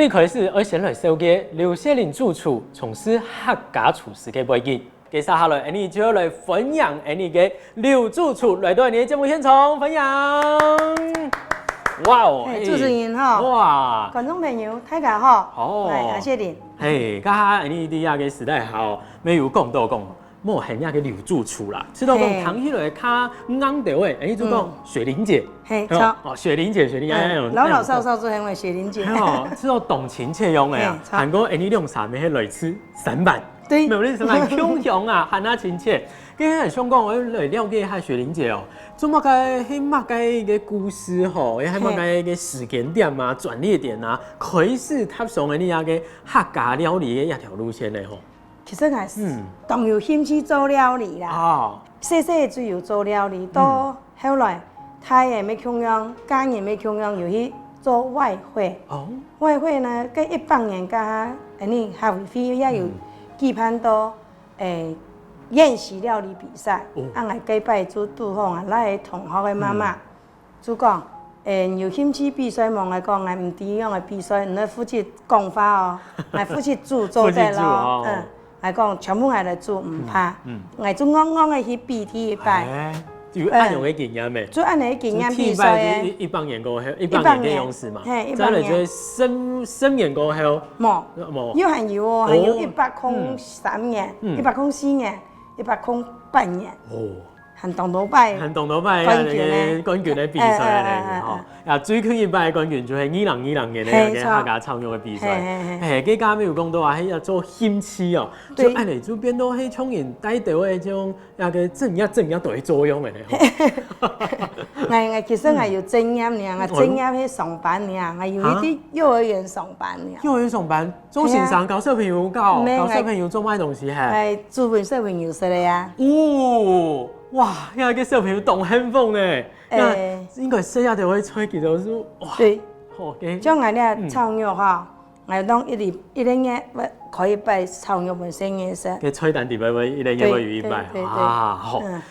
最开始我先来收嘅刘谢林主厨从事客家厨师嘅背景。接下來，我哋就要來分享我哋嘅劉主廚來到我哋嘅節目現場分享。哇哦！主持人哈，哇！觀眾朋友大家好，哦，謝謝你。嘿，家我哋啲亞嘅時代好，沒有講到講，冇係亞嘅劉主廚啦。知道講談起來較啱調嘅，我哋就講雪玲姐。嘿，錯。哦，雪玲姐，老老少少做係為雪玲姐。哦，知道動情且用嘅啊，韓國我哋用啥物係來吃散板。對，沒有你什麼洶湧啊，喊他親切。跟住香港我來了解下雪玲姐哦，做乜嘅係乜嘅故事吼，係乜嘅時間點啊、轉捩點啊，開始踏上嘅呢下嘅客家料理嘅一條路線嚟吼。其實係當有興趣做料理啦，哦，細細只有做料理，到後來太嘅咩洶湧，家嘅咩洶湧，又去做外燴。哦，外燴呢，跟一般人家呢學費也有。舉辦到宴席料理比賽，按來禮拜做拄好啊，咱個同學嘅媽媽就講，有興趣比賽，望來講，來唔止樣嘅比賽，唔來負責講法哦，來負責做得咯，來講全部係來做唔怕，來做啱啱嘅去比啲擺。就按用嘅經驗咩？就按你經驗比賽一幫年過後，一幫年嘅勇士嘛。再嚟就新年過後，冇，有係有哦，係有103年、104年、108年。哦，很當到擺冠軍嘅比賽嚟，吼。啊，最近一擺嘅冠軍就係2020年嘅客家創業嘅比賽。誒，幾家咪有講到話係要做興趣哦，就按嚟就變到係衝人帶到嘅種一個正一對作用嘅咧。我其實我有正業呢，我正業係上班呢，我有啲幼兒園上班呢。幼兒園上班做先生教小朋友教小朋友做乜東西係？係做俾小朋友食嘅呀。哦，哇！因為個小朋友懂很瘋誒。應該細下就會吹叫做說哇。對。好嘅。將我咧炒肉哈，我當一年嘅可以擺炒肉本身嘅食。嘅吹蛋碟會一年會有一擺。啊，好。